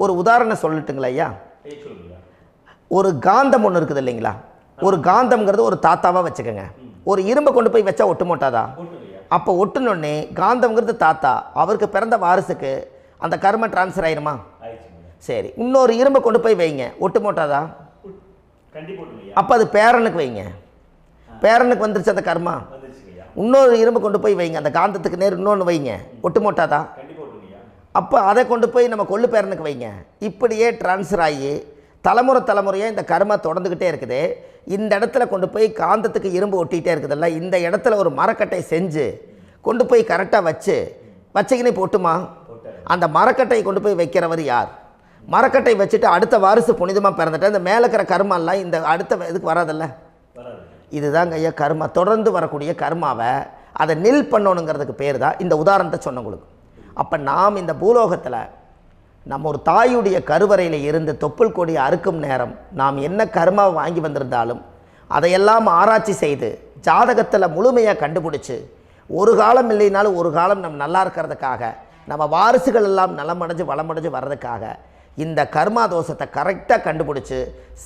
ஒரு உதாரணம் சொல்லட்டுங்களா ஐயா? ஒரு காந்தம் ஒன்று இருக்குது இல்லைங்களா? ஒரு காந்தம்ங்கிறது ஒரு தாத்தாவாக வச்சுக்கோங்க. ஒரு இரும்பை கொண்டு போய் வச்சா ஒட்டு மாட்டாதா? அப்போ ஒட்டுனோடனே காந்தம்ங்கிறது தாத்தா, அவருக்கு பிறந்த வாரிசுக்கு அந்த கர்ம டிரான்ஸ்ஃபர் ஆயிருமா? சரி, இன்னொரு இரும்பை கொண்டு போய் வைங்க, ஒட்டு மாட்டாதா? அப்போ அது பேரனுக்கு வைங்க, பேரனுக்கு வந்துருச்சு அந்த கர்மா. இன்னொரு இரும்பை கொண்டு போய் வைங்க, அந்த காந்தத்துக்கு நேர் இன்னொன்று வைங்க, ஒட்டு மாட்டாதா? அப்போ அதை கொண்டு போய் நம்ம கொள்ளு பேரனுக்கு வைங்க. இப்படியே டிரான்ஸ்ஃபர் ஆகி தலைமுறையாக இந்த கர்மா தொடர்ந்துக்கிட்டே இருக்குது. இந்த இடத்துல கொண்டு போய் காந்தத்துக்கு இரும்பு ஒட்டிகிட்டே இருக்குதுல்ல, இந்த இடத்துல ஒரு மரக்கட்டை செஞ்சு கொண்டு போய் கரெக்டாக வச்சுக்கினே போட்டுமா? அந்த மரக்கட்டையை கொண்டு போய் வைக்கிறவர் யார்? மரக்கட்டை வச்சுட்டு அடுத்த வாரிசு புனிதமாக பிறந்துட்டு அந்த மேலே இருக்கிற கர்மாலாம் இந்த அடுத்த இதுக்கு வராதில்ல. இதுதாங்க ஐயா கர்மா. தொடர்ந்து வரக்கூடிய கர்மாவை அதை நில் பண்ணணுங்கிறதுக்கு பேர் தான் இந்த உதாரணத்தை சொன்னவங்களுக்கு. அப்போ நாம் இந்த பூலோகத்தில் நம்ம ஒரு தாயுடைய கருவறையில் இருந்து தொப்புள் கொடி அறுக்கும் நேரம் நாம் என்ன கர்மாவை வாங்கி வந்திருந்தாலும் அதையெல்லாம் ஆராய்ச்சி செய்து ஜாதகத்தில் முழுமையாக கண்டுபிடிச்சி ஒரு காலம் இல்லைனாலும் ஒரு காலம் நம்ம நல்லா இருக்கிறதுக்காக, நம்ம வாரிசுகள் எல்லாம் நலமடைஞ்சு வளமடைஞ்சு வர்றதுக்காக இந்த கர்மா தோஷத்தை கரெக்டாக கண்டுபிடிச்சி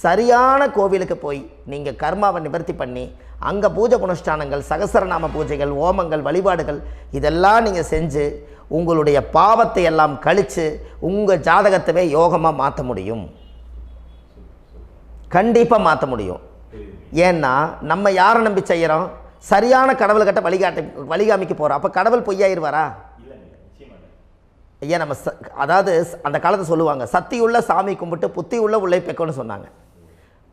சரியான கோவிலுக்கு போய் நீங்கள் கர்மாவை நிவர்த்தி பண்ணி அங்கே பூஜை புனஸ்தானங்கள், சகசரநாம பூஜைகள், ஓமங்கள், வழிபாடுகள் இதெல்லாம் நீங்கள் செஞ்சு உங்களுடைய பாவத்தை எல்லாம் கழித்து உங்கள் ஜாதகத்தவே யோகமாக மாற்ற முடியும். கண்டிப்பாக மாற்ற முடியும். ஏன்னா நம்ம யாரை நம்பி செய்கிறோம்? சரியான கடவுள்கிட்ட வழிகாமிக்க போகிறோம். அப்போ கடவுள் பொய்யாயிருவாரா? ஐயா நம்ம அதாவது அந்த காலத்தை சொல்லுவாங்க, சத்தியுள்ள சாமி கும்பிட்டு புத்தி உள்ள உள்ளே பெக்கணும்னு சொன்னாங்க.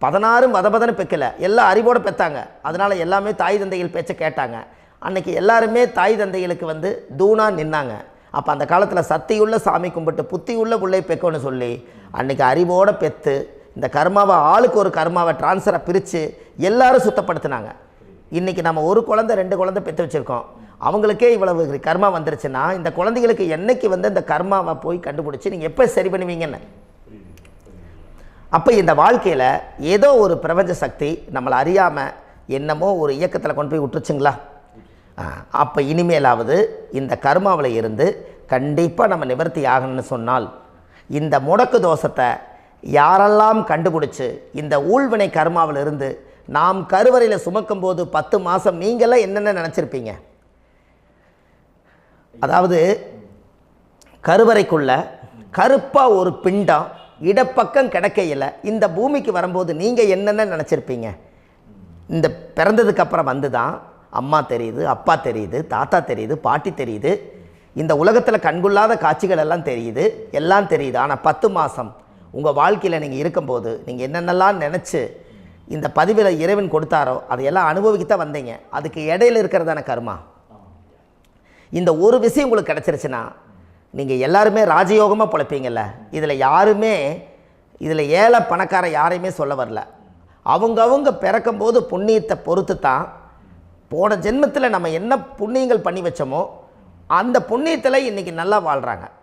16 வதபதன்னு பெக்கலை, எல்லாம் அறிவோடு பெற்றாங்க. அதனால் எல்லாமே தாய் தந்தைகள் பேச்சை கேட்டாங்க. அன்றைக்கி எல்லாருமே தாய் தந்தைகளுக்கு தூணாக நின்னாங்க. அப்போ அந்த காலத்தில் சத்தியுள்ள சாமி கும்பிட்டு புத்தி உள்ள உள்ளே பெக்கணும்னு சொல்லி அன்றைக்கி அறிவோடு பெற்று இந்த கர்மாவை ஆளுக்கு ஒரு கர்மாவை டிரான்ஸ்ஃபரை பிரித்து எல்லாரும் சுத்தப்படுத்தினாங்க. இன்றைக்கி நம்ம ஒரு குழந்தை 2 குழந்தை பெற்று வச்சுருக்கோம். அவங்களுக்கே இவ்வளவு கர்மா வந்துருச்சுன்னா இந்த குழந்தைகளுக்கு என்னைக்கு இந்த கர்மாவை போய் கண்டுபிடிச்சி நீங்கள் எப்போ சரி பண்ணுவீங்கன்னு. அப்போ இந்த வாழ்க்கையில் ஏதோ ஒரு பிரபஞ்ச சக்தி நம்மளை அறியாமல் என்னமோ ஒரு இயக்கத்தில் கொண்டு போய் விட்டுருச்சுங்களா? அப்போ இனிமேலாவது இந்த கர்மாவில் இருந்து கண்டிப்பாக நம்ம நிவர்த்தி ஆகணும்னு சொன்னால் இந்த முடக்கு தோஷத்தை யாரெல்லாம் கண்டுபிடிச்சி இந்த ஊழ்வினை கர்மாவில் இருந்து நாம் கருவறையில் சுமக்கும் போது 10 மாதம் நீங்களாம் என்னென்ன நினச்சிருப்பீங்க? அதாவது கருவறைக்குள்ள கருப்பாக ஒரு பிண்டம் இடப்பக்கம் கிடக்கையில் இந்த பூமிக்கு வரும்போது நீங்கள் என்னென்ன நினச்சிருப்பீங்க? இந்த பிறந்ததுக்கப்புறம் தான் அம்மா தெரியுது, அப்பா தெரியுது, தாத்தா தெரியுது, பாட்டி தெரியுது, இந்த உலகத்தில் கண்கொள்ளாத காட்சிகள் எல்லாம் தெரியுது, எல்லாம் தெரியுது. ஆனால் 10 மாதம் உங்கள் வாழ்க்கையில் நீங்கள் இருக்கும்போது நீங்கள் என்னென்னலாம் நினச்சி இந்த பதிவில் இறைவன் கொடுத்தாரோ அதையெல்லாம் அனுபவிக்கத்தான் வந்தீங்க. அதுக்கு இடையில இருக்கிறதான கர்மா. இந்த ஒரு விஷயம் உங்களுக்கு கிடச்சிருச்சுன்னா நீங்கள் எல்லாருமே ராஜயோகமாக பிழைப்பீங்கள்ல. இதில் ஏழை பணக்கார யாரையுமே சொல்ல வரல. அவங்கவுங்க பிறக்கும்போது புண்ணியத்தை பொறுத்து தான் போன ஜென்மத்தில் நம்ம என்ன புண்ணியங்கள் பண்ணி வச்சோமோ அந்த புண்ணியத்தில் இன்றைக்கி நல்லா வாழ்கிறாங்க.